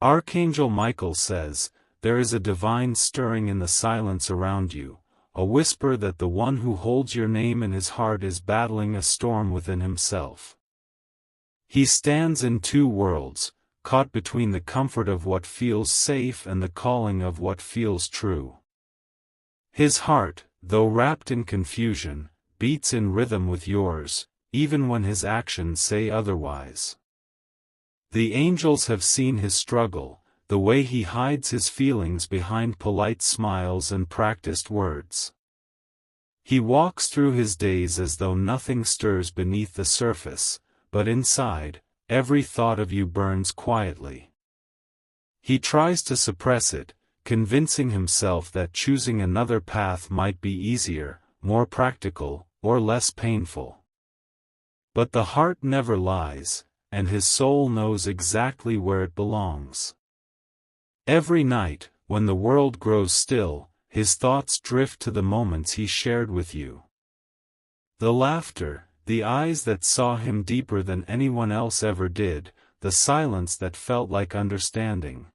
Archangel Michael says, "There is a divine stirring in the silence around you, a whisper that the one who holds your name in his heart is battling a storm within himself. He stands in two worlds, caught between the comfort of what feels safe and the calling of what feels true. His heart, though wrapped in confusion, beats in rhythm with yours, even when his actions say otherwise. The angels have seen his struggle, the way he hides his feelings behind polite smiles and practiced words. He walks through his days as though nothing stirs beneath the surface, but inside, every thought of you burns quietly. He tries to suppress it, convincing himself that choosing another path might be easier, more practical, or less painful. But the heart never lies, and his soul knows exactly where it belongs. Every night, when the world grows still, his thoughts drift to the moments he shared with you. The laughter, the eyes that saw him deeper than anyone else ever did, the silence that felt like understanding.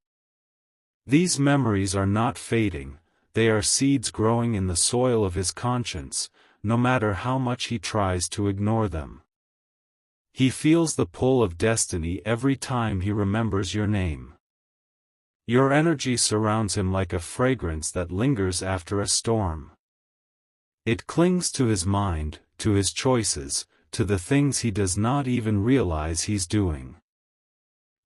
These memories are not fading, they are seeds growing in the soil of his conscience, no matter how much he tries to ignore them. He feels the pull of destiny every time he remembers your name. Your energy surrounds him like a fragrance that lingers after a storm. It clings to his mind, to his choices, to the things he does not even realize he's doing.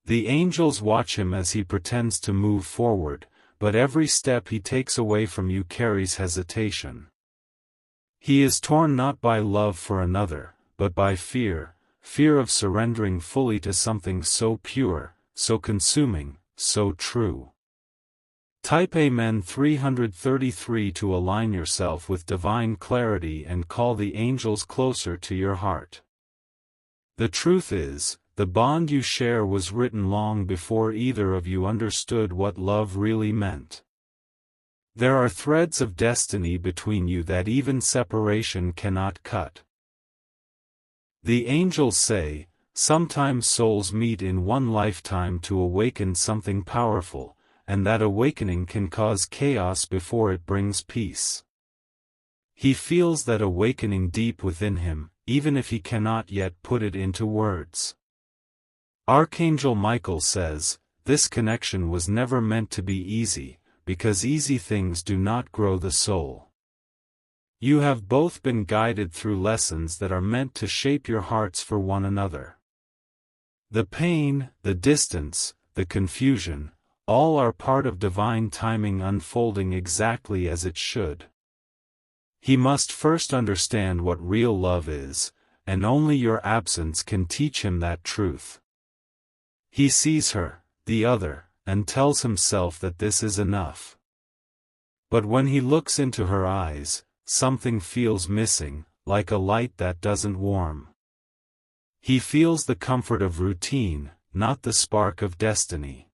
The angels watch him as he pretends to move forward, but every step he takes away from you carries hesitation. He is torn not by love for another, but by fear, fear of surrendering fully to something so pure, so consuming, so true. Type Amen 333 to align yourself with divine clarity and call the angels closer to your heart. The truth is, the bond you share was written long before either of you understood what love really meant. There are threads of destiny between you that even separation cannot cut. The angels say, sometimes souls meet in one lifetime to awaken something powerful, and that awakening can cause chaos before it brings peace. He feels that awakening deep within him, even if he cannot yet put it into words. Archangel Michael says, this connection was never meant to be easy, because easy things do not grow the soul. You have both been guided through lessons that are meant to shape your hearts for one another. The pain, the distance, the confusion, all are part of divine timing unfolding exactly as it should. He must first understand what real love is, and only your absence can teach him that truth. He sees her, the other, and tells himself that this is enough. But when he looks into her eyes, something feels missing, like a light that doesn't warm. He feels the comfort of routine, not the spark of destiny.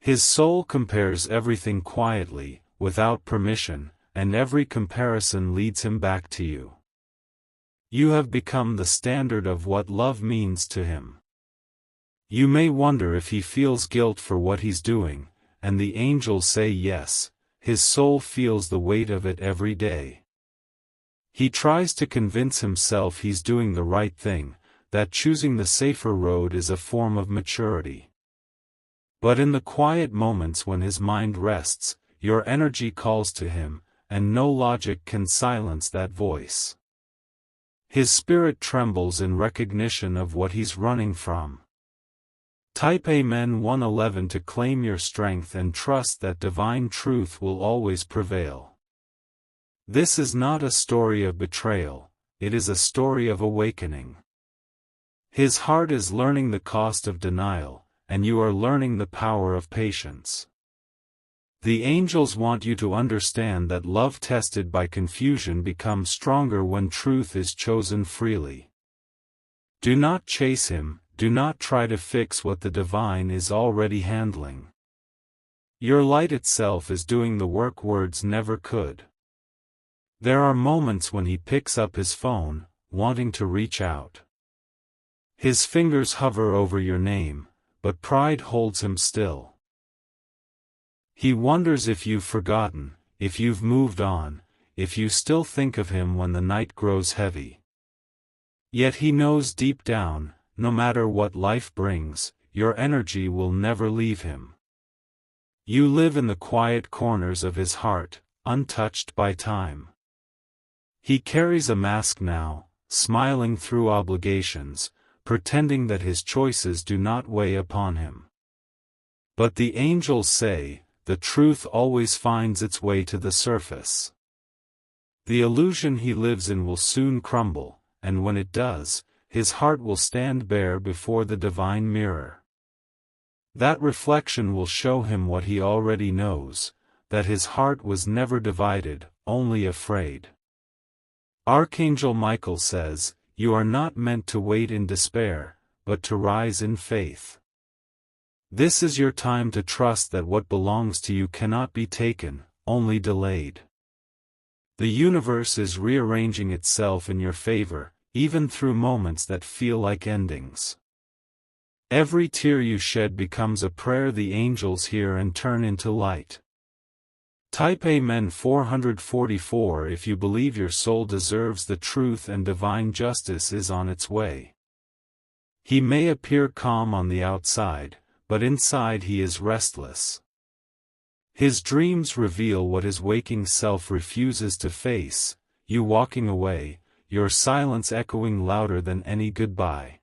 His soul compares everything quietly, without permission, and every comparison leads him back to you. You have become the standard of what love means to him. You may wonder if he feels guilt for what he's doing, and the angels say yes, his soul feels the weight of it every day. He tries to convince himself he's doing the right thing, that choosing the safer road is a form of maturity. But in the quiet moments when his mind rests, your energy calls to him, and no logic can silence that voice. His spirit trembles in recognition of what he's running from. Type Amen 111 to claim your strength and trust that divine truth will always prevail. This is not a story of betrayal, it is a story of awakening. His heart is learning the cost of denial, and you are learning the power of patience. The angels want you to understand that love tested by confusion becomes stronger when truth is chosen freely. Do not chase him, do not try to fix what the divine is already handling. Your light itself is doing the work words never could. There are moments when he picks up his phone, wanting to reach out. His fingers hover over your name, but pride holds him still. He wonders if you've forgotten, if you've moved on, if you still think of him when the night grows heavy. Yet he knows deep down, no matter what life brings, your energy will never leave him. You live in the quiet corners of his heart, untouched by time. He carries a mask now, smiling through obligations, pretending that his choices do not weigh upon him. But the angels say, the truth always finds its way to the surface. The illusion he lives in will soon crumble, and when it does, his heart will stand bare before the divine mirror. That reflection will show him what he already knows, that his heart was never divided, only afraid. Archangel Michael says, you are not meant to wait in despair, but to rise in faith. This is your time to trust that what belongs to you cannot be taken, only delayed. The universe is rearranging itself in your favor, even through moments that feel like endings. Every tear you shed becomes a prayer the angels hear and turn into light. Type Amen 444 if you believe your soul deserves the truth and divine justice is on its way. He may appear calm on the outside, but inside he is restless. His dreams reveal what his waking self refuses to face, you walking away, your silence echoing louder than any goodbye.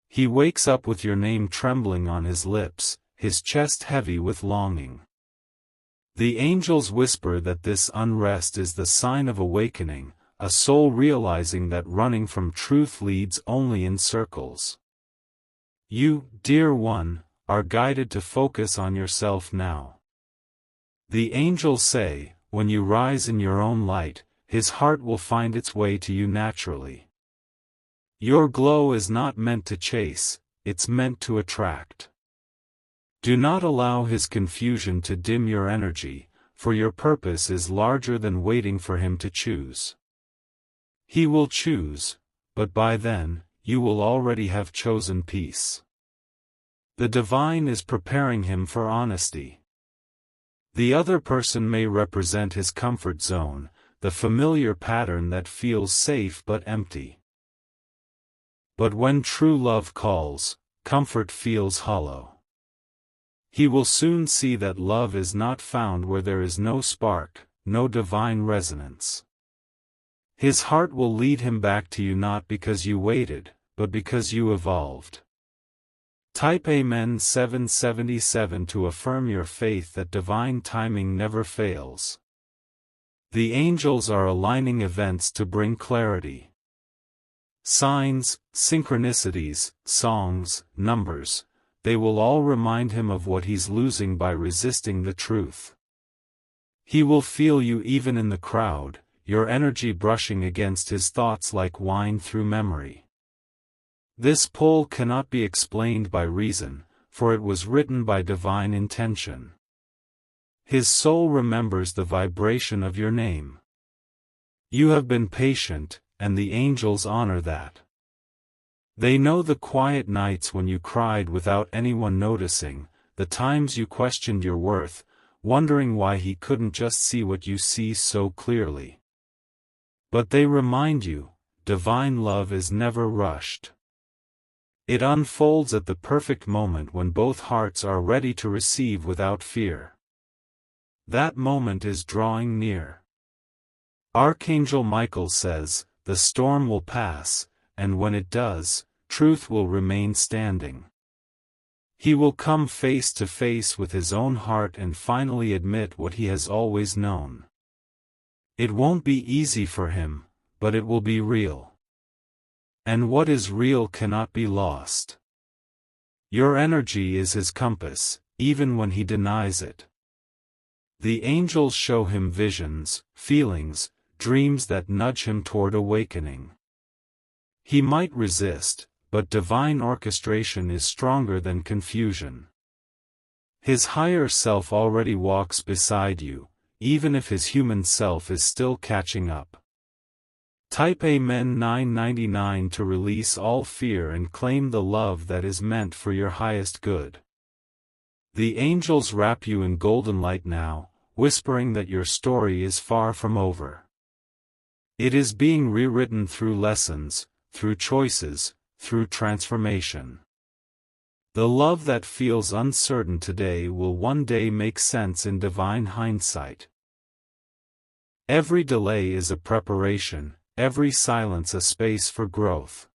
He wakes up with your name trembling on his lips, his chest heavy with longing. The angels whisper that this unrest is the sign of awakening, a soul realizing that running from truth leads only in circles. You, dear one, are guided to focus on yourself now. The angels say, when you rise in your own light, his heart will find its way to you naturally. Your glow is not meant to chase, it's meant to attract. Do not allow his confusion to dim your energy, for your purpose is larger than waiting for him to choose. He will choose, but by then, you will already have chosen peace. The divine is preparing him for honesty. The other person may represent his comfort zone, the familiar pattern that feels safe but empty. But when true love calls, comfort feels hollow. He will soon see that love is not found where there is no spark, no divine resonance. His heart will lead him back to you not because you waited, but because you evolved. Type Amen 777 to affirm your faith that divine timing never fails. The angels are aligning events to bring clarity. Signs, synchronicities, songs, numbers, they will all remind him of what he's losing by resisting the truth. He will feel you even in the crowd, your energy brushing against his thoughts like wine through memory. This pull cannot be explained by reason, for it was written by divine intention. His soul remembers the vibration of your name. You have been patient, and the angels honor that. They know the quiet nights when you cried without anyone noticing, the times you questioned your worth, wondering why he couldn't just see what you see so clearly. But they remind you, divine love is never rushed. It unfolds at the perfect moment when both hearts are ready to receive without fear. That moment is drawing near. Archangel Michael says, the storm will pass, and when it does, truth will remain standing. He will come face to face with his own heart and finally admit what he has always known. It won't be easy for him, but it will be real. And what is real cannot be lost. Your energy is his compass, even when he denies it. The angels show him visions, feelings, dreams that nudge him toward awakening. He might resist, but divine orchestration is stronger than confusion. His higher self already walks beside you, even if his human self is still catching up. Type Amen 999 to release all fear and claim the love that is meant for your highest good. The angels wrap you in golden light now, whispering that your story is far from over. It is being rewritten through lessons, through choices, through transformation. The love that feels uncertain today will one day make sense in divine hindsight. Every delay is a preparation, every silence a space for growth.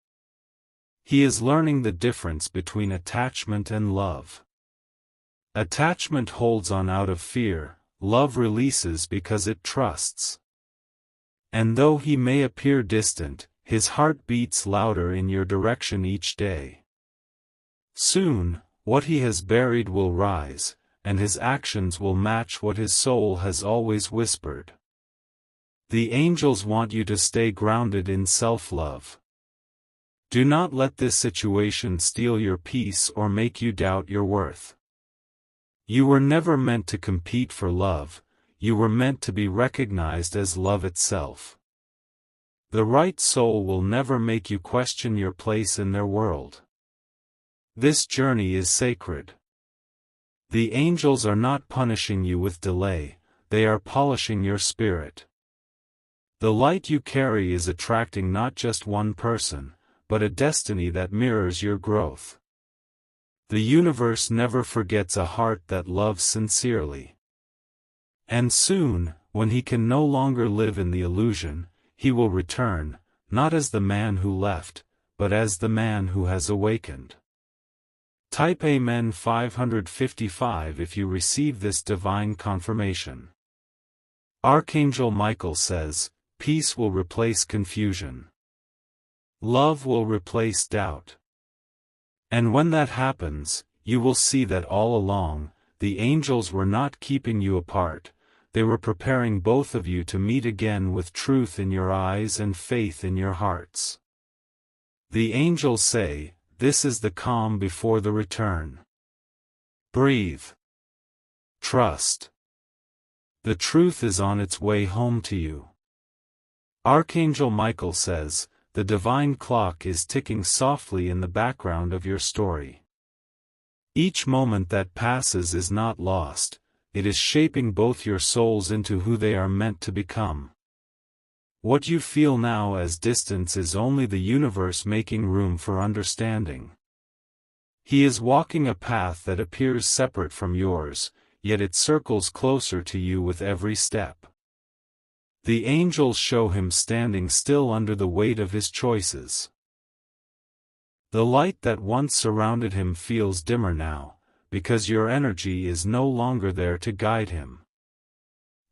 He is learning the difference between attachment and love. Attachment holds on out of fear, love releases because it trusts. And though he may appear distant, his heart beats louder in your direction each day. Soon, what he has buried will rise, and his actions will match what his soul has always whispered. The angels want you to stay grounded in self-love. Do not let this situation steal your peace or make you doubt your worth. You were never meant to compete for love, you were meant to be recognized as love itself. The right soul will never make you question your place in their world. This journey is sacred. The angels are not punishing you with delay, they are polishing your spirit. The light you carry is attracting not just one person, but a destiny that mirrors your growth. The universe never forgets a heart that loves sincerely. And soon, when he can no longer live in the illusion, he will return, not as the man who left, but as the man who has awakened. Type Amen 555 if you receive this divine confirmation. Archangel Michael says, peace will replace confusion. Love will replace doubt. And when that happens, you will see that all along, the angels were not keeping you apart, they were preparing both of you to meet again with truth in your eyes and faith in your hearts. The angels say, this is the calm before the return. Breathe. Trust. The truth is on its way home to you. Archangel Michael says, the divine clock is ticking softly in the background of your story. Each moment that passes is not lost, it is shaping both your souls into who they are meant to become. What you feel now as distance is only the universe making room for understanding. He is walking a path that appears separate from yours, yet it circles closer to you with every step. The angels show him standing still under the weight of his choices. The light that once surrounded him feels dimmer now, because your energy is no longer there to guide him.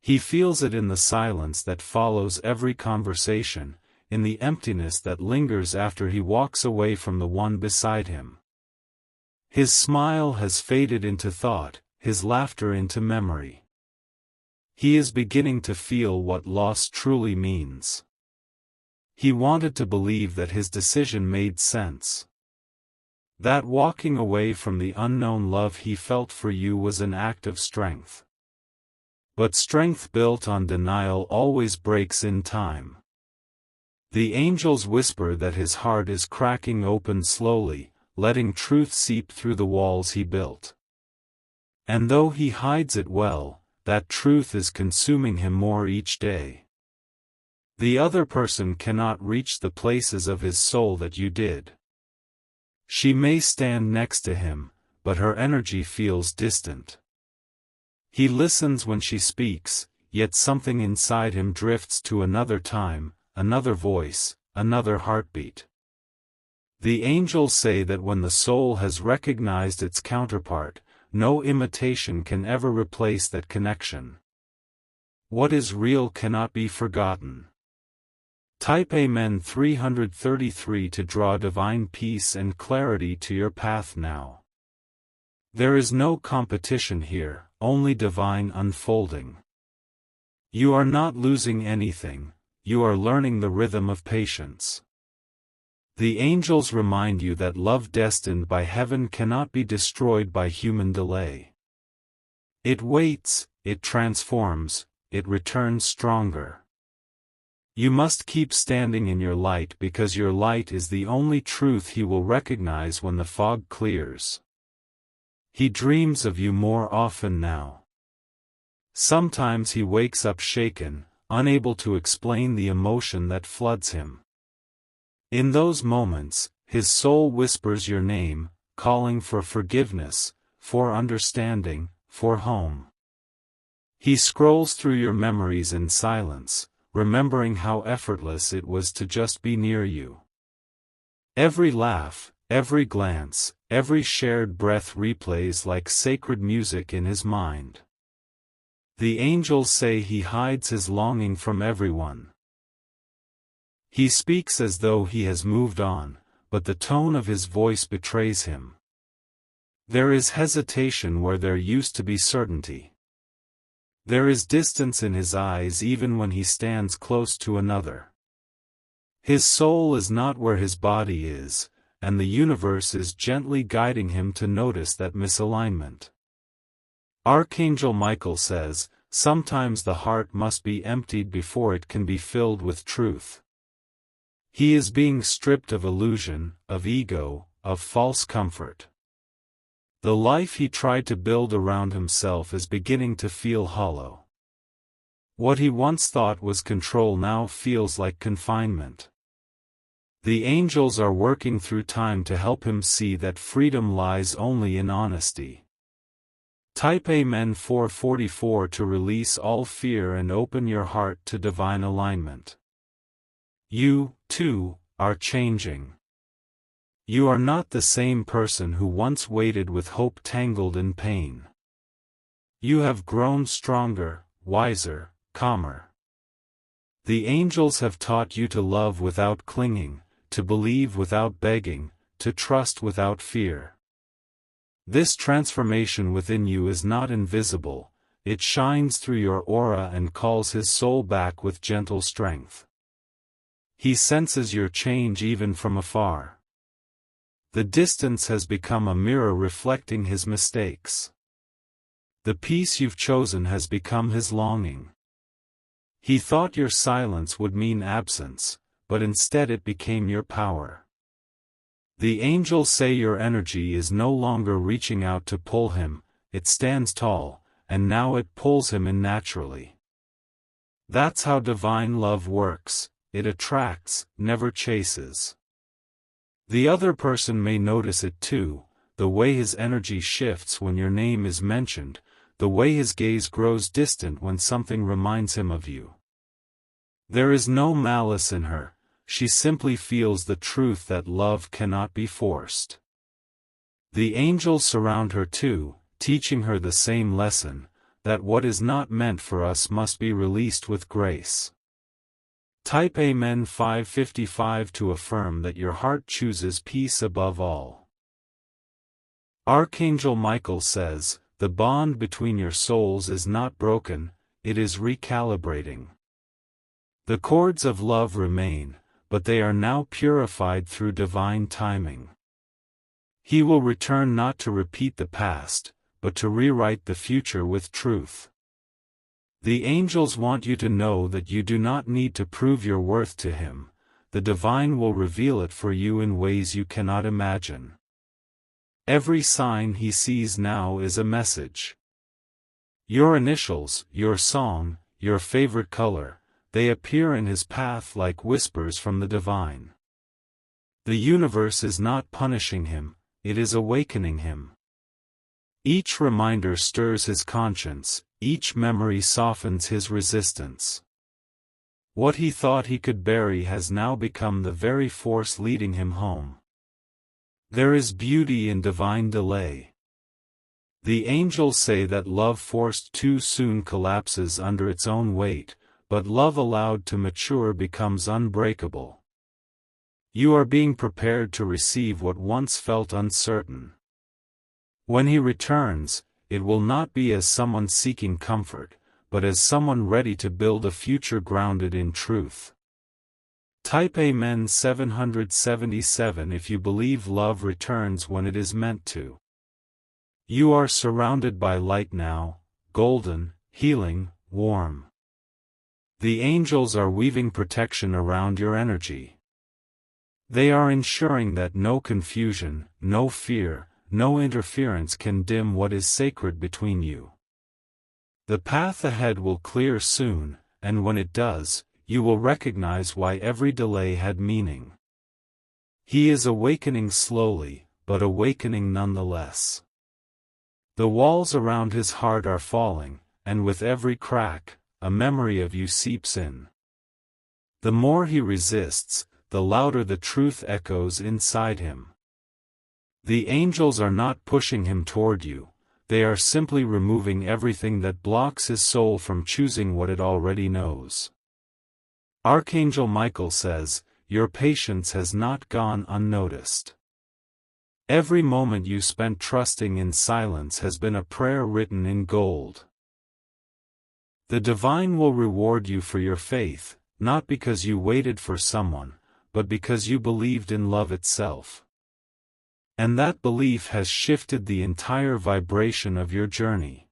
He feels it in the silence that follows every conversation, in the emptiness that lingers after he walks away from the one beside him. His smile has faded into thought, his laughter into memory. He is beginning to feel what loss truly means. He wanted to believe that his decision made sense. That walking away from the unknown love he felt for you was an act of strength. But strength built on denial always breaks in time. The angels whisper that his heart is cracking open slowly, letting truth seep through the walls he built. And though he hides it well, that truth is consuming him more each day. The other person cannot reach the places of his soul that you did. She may stand next to him, but her energy feels distant. He listens when she speaks, yet something inside him drifts to another time, another voice, another heartbeat. The angels say that when the soul has recognized its counterpart, no imitation can ever replace that connection. What is real cannot be forgotten. Type Amen 333 to draw divine peace and clarity to your path now. There is no competition here, only divine unfolding. You are not losing anything, you are learning the rhythm of patience. The angels remind you that love destined by heaven cannot be destroyed by human delay. It waits, it transforms, it returns stronger. You must keep standing in your light because your light is the only truth he will recognize when the fog clears. He dreams of you more often now. Sometimes he wakes up shaken, unable to explain the emotion that floods him. In those moments, his soul whispers your name, calling for forgiveness, for understanding, for home. He scrolls through your memories in silence, remembering how effortless it was to just be near you. Every laugh, every glance, every shared breath replays like sacred music in his mind. The angels say he hides his longing from everyone. He speaks as though he has moved on, but the tone of his voice betrays him. There is hesitation where there used to be certainty. There is distance in his eyes even when he stands close to another. His soul is not where his body is, and the universe is gently guiding him to notice that misalignment. Archangel Michael says, sometimes the heart must be emptied before it can be filled with truth. He is being stripped of illusion, of ego, of false comfort. The life he tried to build around himself is beginning to feel hollow. What he once thought was control now feels like confinement. The angels are working through time to help him see that freedom lies only in honesty. Type Amen 444 to release all fear and open your heart to divine alignment. You, too, are changing. You are not the same person who once waited with hope tangled in pain. You have grown stronger, wiser, calmer. The angels have taught you to love without clinging, to believe without begging, to trust without fear. This transformation within you is not invisible, it shines through your aura and calls his soul back with gentle strength. He senses your change even from afar. The distance has become a mirror reflecting his mistakes. The peace you've chosen has become his longing. He thought your silence would mean absence, but instead it became your power. The angels say your energy is no longer reaching out to pull him, it stands tall, and now it pulls him in naturally. That's how divine love works, it attracts, never chases. The other person may notice it too, the way his energy shifts when your name is mentioned, the way his gaze grows distant when something reminds him of you. There is no malice in her. She simply feels the truth that love cannot be forced. The angels surround her too, teaching her the same lesson, that what is not meant for us must be released with grace. Type Amen 555 to affirm that your heart chooses peace above all. Archangel Michael says, the bond between your souls is not broken, it is recalibrating. The cords of love remain, but they are now purified through divine timing. He will return not to repeat the past, but to rewrite the future with truth. The angels want you to know that you do not need to prove your worth to him, the divine will reveal it for you in ways you cannot imagine. Every sign he sees now is a message. Your initials, your song, your favorite color, they appear in his path like whispers from the divine. The universe is not punishing him, it is awakening him. Each reminder stirs his conscience, each memory softens his resistance. What he thought he could bury has now become the very force leading him home. There is beauty in divine delay. The angels say that love forced too soon collapses under its own weight, but love allowed to mature becomes unbreakable. You are being prepared to receive what once felt uncertain. When he returns, it will not be as someone seeking comfort, but as someone ready to build a future grounded in truth. Type Amen 777 if you believe love returns when it is meant to. You are surrounded by light now, golden, healing, warm. The angels are weaving protection around your energy. They are ensuring that no confusion, no fear, no interference can dim what is sacred between you. The path ahead will clear soon, and when it does, you will recognize why every delay had meaning. He is awakening slowly, but awakening nonetheless. The walls around his heart are falling, and with every crack, a memory of you seeps in. The more he resists, the louder the truth echoes inside him. The angels are not pushing him toward you, they are simply removing everything that blocks his soul from choosing what it already knows. Archangel Michael says, "Your patience has not gone unnoticed." Every moment you spent trusting in silence has been a prayer written in gold. The divine will reward you for your faith, not because you waited for someone, but because you believed in love itself. And that belief has shifted the entire vibration of your journey.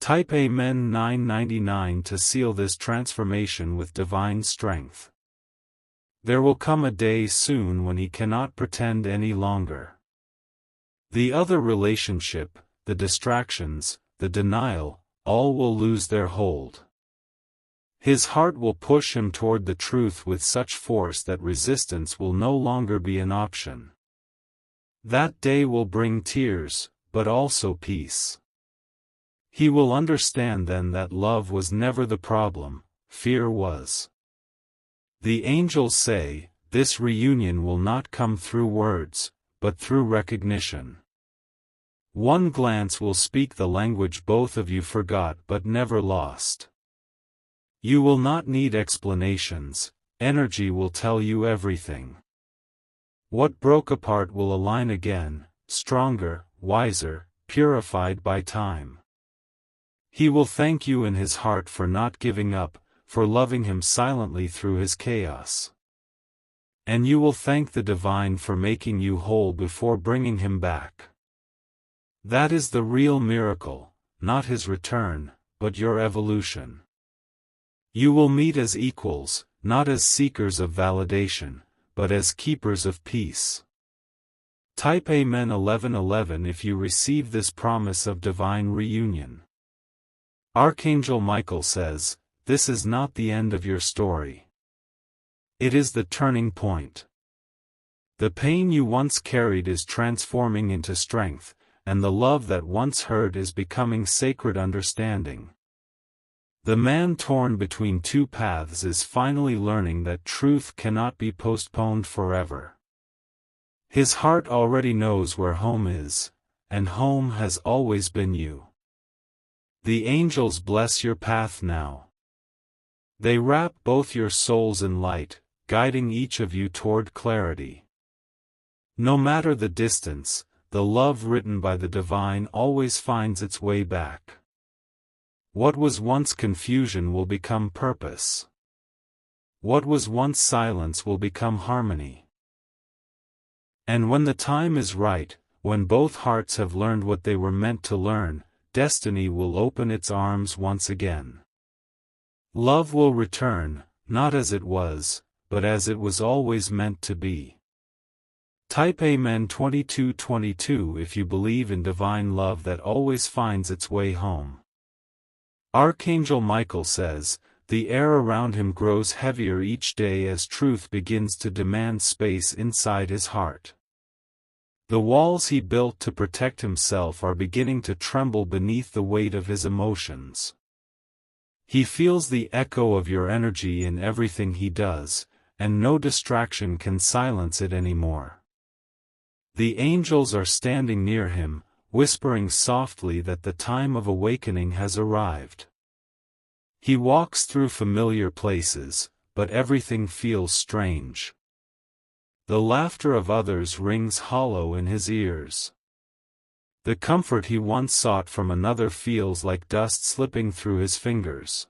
Type Amen 999 to seal this transformation with divine strength. There will come a day soon when he cannot pretend any longer. The other relationship, the distractions, the denial, all will lose their hold. His heart will push him toward the truth with such force that resistance will no longer be an option. That day will bring tears, but also peace. He will understand then that love was never the problem, fear was. The angels say, this reunion will not come through words, but through recognition. One glance will speak the language both of you forgot but never lost. You will not need explanations, energy will tell you everything. What broke apart will align again, stronger, wiser, purified by time. He will thank you in his heart for not giving up, for loving him silently through his chaos. And you will thank the divine for making you whole before bringing him back. That is the real miracle, not his return, but your evolution. You will meet as equals, not as seekers of validation, but as keepers of peace. Type Amen 1111 if you receive this promise of divine reunion. Archangel Michael says, this is not the end of your story. It is the turning point. The pain you once carried is transforming into strength, and the love that once hurt is becoming sacred understanding. The man torn between two paths is finally learning that truth cannot be postponed forever. His heart already knows where home is, and home has always been you. The angels bless your path now. They wrap both your souls in light, guiding each of you toward clarity. No matter the distance, the love written by the divine always finds its way back. What was once confusion will become purpose. What was once silence will become harmony. And when the time is right, when both hearts have learned what they were meant to learn, destiny will open its arms once again. Love will return, not as it was, but as it was always meant to be. Type Amen 2222 if you believe in divine love that always finds its way home. Archangel Michael says, the air around him grows heavier each day as truth begins to demand space inside his heart. The walls he built to protect himself are beginning to tremble beneath the weight of his emotions. He feels the echo of your energy in everything he does, and no distraction can silence it anymore. The angels are standing near him, whispering softly that the time of awakening has arrived. He walks through familiar places, but everything feels strange. The laughter of others rings hollow in his ears. The comfort he once sought from another feels like dust slipping through his fingers.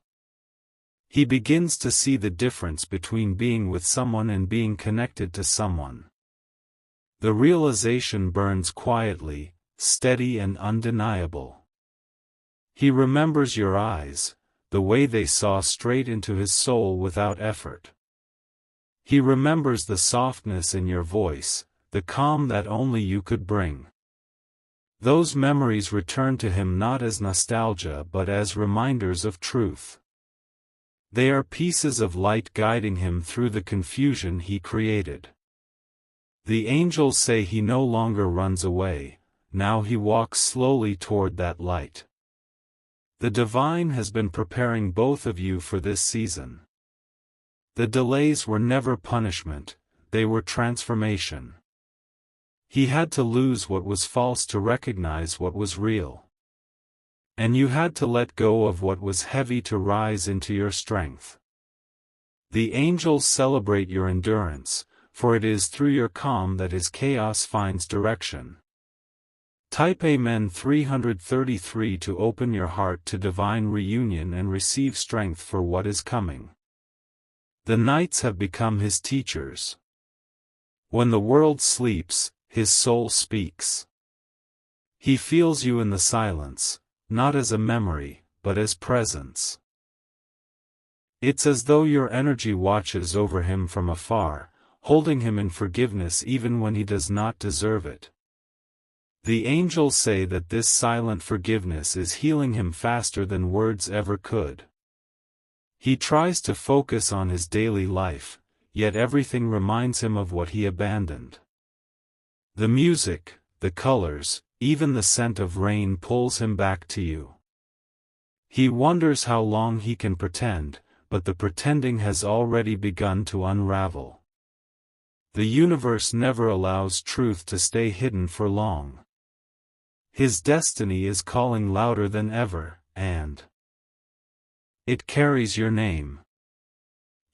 He begins to see the difference between being with someone and being connected to someone. The realization burns quietly, steady and undeniable. He remembers your eyes, the way they saw straight into his soul without effort. He remembers the softness in your voice, the calm that only you could bring. Those memories return to him not as nostalgia but as reminders of truth. They are pieces of light guiding him through the confusion he created. The angels say he no longer runs away, now he walks slowly toward that light. The divine has been preparing both of you for this season. The delays were never punishment, they were transformation. He had to lose what was false to recognize what was real. And you had to let go of what was heavy to rise into your strength. The angels celebrate your endurance, for it is through your calm that his chaos finds direction. Type Amen 333 to open your heart to divine reunion and receive strength for what is coming. The nights have become his teachers. When the world sleeps, his soul speaks. He feels you in the silence, not as a memory, but as presence. It's as though your energy watches over him from afar, holding him in forgiveness even when he does not deserve it. The angels say that this silent forgiveness is healing him faster than words ever could. He tries to focus on his daily life, yet everything reminds him of what he abandoned. The music, the colors, even the scent of rain pulls him back to you. He wonders how long he can pretend, but the pretending has already begun to unravel. The universe never allows truth to stay hidden for long. His destiny is calling louder than ever, and it carries your name.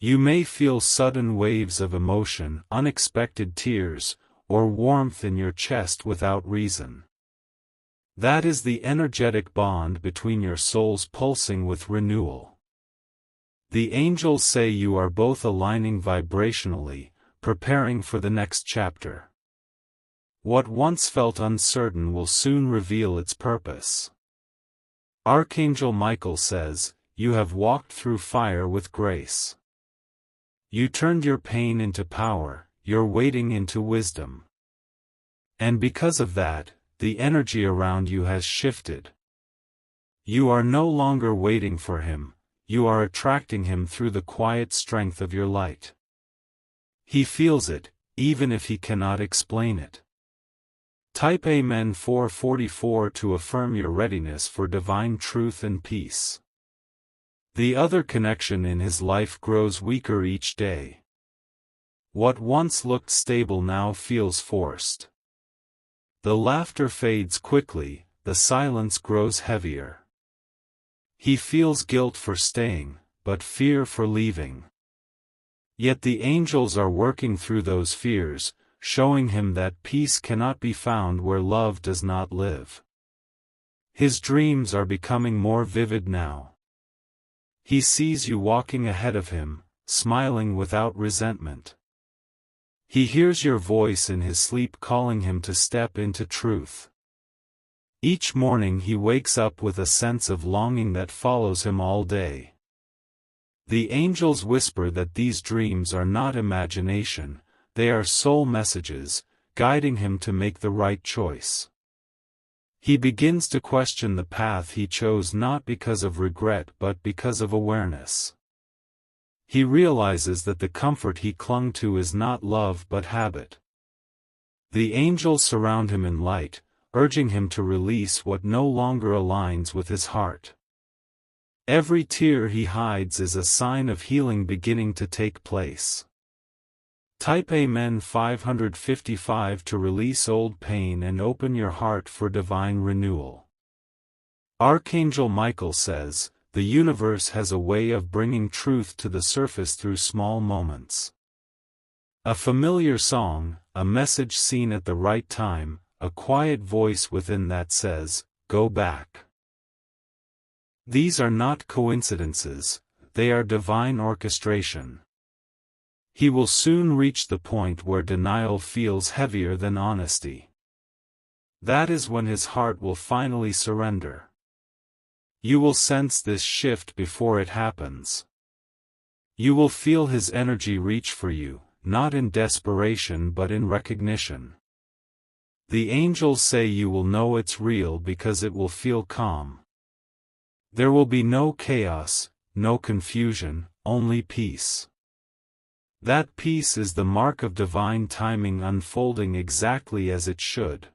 You may feel sudden waves of emotion, unexpected tears, or warmth in your chest without reason. That is the energetic bond between your souls pulsing with renewal. The angels say you are both aligning vibrationally, preparing for the next chapter. What once felt uncertain will soon reveal its purpose. Archangel Michael says, "You have walked through fire with grace. You turned your pain into power, your waiting into wisdom. And because of that, the energy around you has shifted. You are no longer waiting for him, you are attracting him through the quiet strength of your light. He feels it, even if he cannot explain it." Type Amen 444 to affirm your readiness for divine truth and peace. The other connection in his life grows weaker each day. What once looked stable now feels forced. The laughter fades quickly, the silence grows heavier. He feels guilt for staying, but fear for leaving. Yet the angels are working through those fears, showing him that peace cannot be found where love does not live. His dreams are becoming more vivid now. He sees you walking ahead of him, smiling without resentment. He hears your voice in his sleep calling him to step into truth. Each morning he wakes up with a sense of longing that follows him all day. The angels whisper that these dreams are not imagination, they are soul messages, guiding him to make the right choice. He begins to question the path he chose not because of regret but because of awareness. He realizes that the comfort he clung to is not love but habit. The angels surround him in light, urging him to release what no longer aligns with his heart. Every tear he hides is a sign of healing beginning to take place. Type Amen 555 to release old pain and open your heart for divine renewal. Archangel Michael says, the universe has a way of bringing truth to the surface through small moments. A familiar song, a message seen at the right time, a quiet voice within that says, "Go back." These are not coincidences, they are divine orchestration. He will soon reach the point where denial feels heavier than honesty. That is when his heart will finally surrender. You will sense this shift before it happens. You will feel his energy reach for you, not in desperation but in recognition. The angels say you will know it's real because it will feel calm. There will be no chaos, no confusion, only peace. That peace is the mark of divine timing unfolding exactly as it should.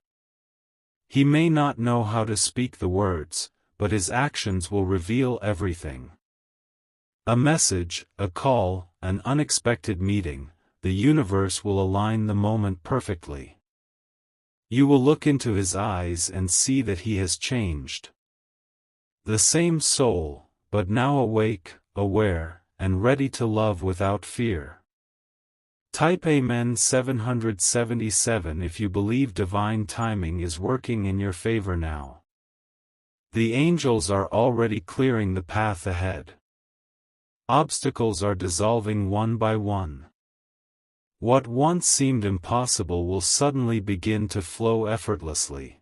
He may not know how to speak the words, but his actions will reveal everything. A message, a call, an unexpected meeting, the universe will align the moment perfectly. You will look into his eyes and see that he has changed. The same soul, but now awake, aware, and ready to love without fear. Type Amen 777 if you believe divine timing is working in your favor now. The angels are already clearing the path ahead. Obstacles are dissolving one by one. What once seemed impossible will suddenly begin to flow effortlessly.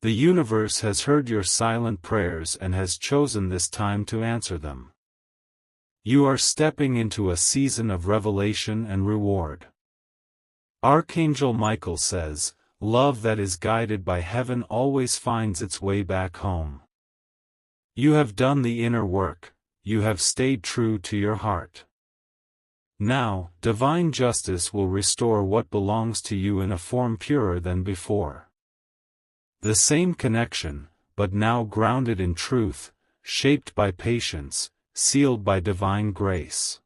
The universe has heard your silent prayers and has chosen this time to answer them. You are stepping into a season of revelation and reward. Archangel Michael says, "Love that is guided by heaven always finds its way back home." You have done the inner work, you have stayed true to your heart. Now, divine justice will restore what belongs to you in a form purer than before. The same connection, but now grounded in truth, shaped by patience, sealed by divine grace.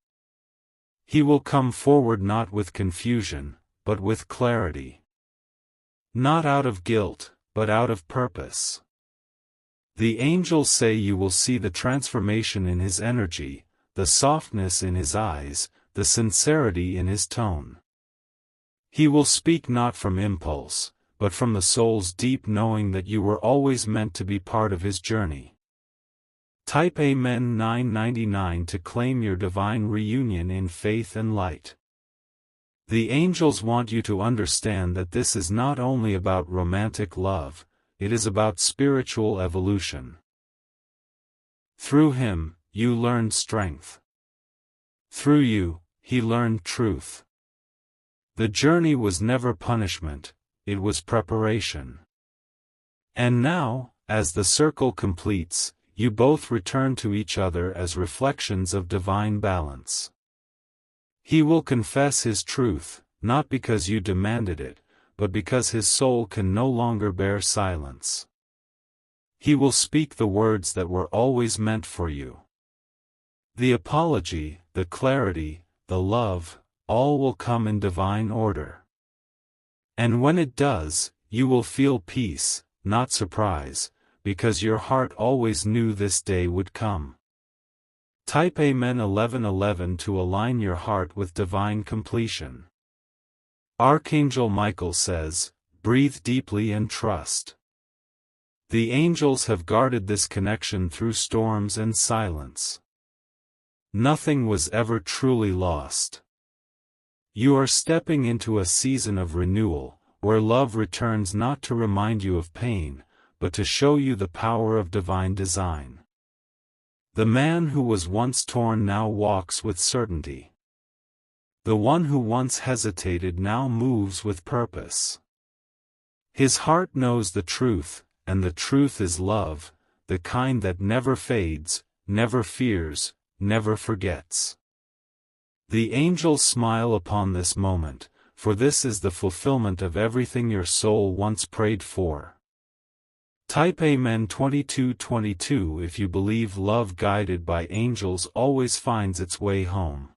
He will come forward not with confusion, but with clarity. Not out of guilt, but out of purpose. The angels say you will see the transformation in his energy, the softness in his eyes, the sincerity in his tone. He will speak not from impulse, but from the soul's deep knowing that you were always meant to be part of his journey. Type Amen 999 to claim your divine reunion in faith and light. The angels want you to understand that this is not only about romantic love, it is about spiritual evolution. Through him, you learned strength. Through you, he learned truth. The journey was never punishment, it was preparation. And now, as the circle completes, you both return to each other as reflections of divine balance. He will confess his truth, not because you demanded it, but because his soul can no longer bear silence. He will speak the words that were always meant for you. The apology, the clarity, the love, all will come in divine order. And when it does, you will feel peace, not surprise, because your heart always knew this day would come. Type Amen 1111 to align your heart with divine completion. Archangel Michael says, breathe deeply and trust. The angels have guarded this connection through storms and silence. Nothing was ever truly lost. You are stepping into a season of renewal, where love returns not to remind you of pain, but to show you the power of divine design. The man who was once torn now walks with certainty. The one who once hesitated now moves with purpose. His heart knows the truth, and the truth is love, the kind that never fades, never fears, never forgets. The angels smile upon this moment, for this is the fulfillment of everything your soul once prayed for. Type Amen 2222 if you believe love guided by angels always finds its way home.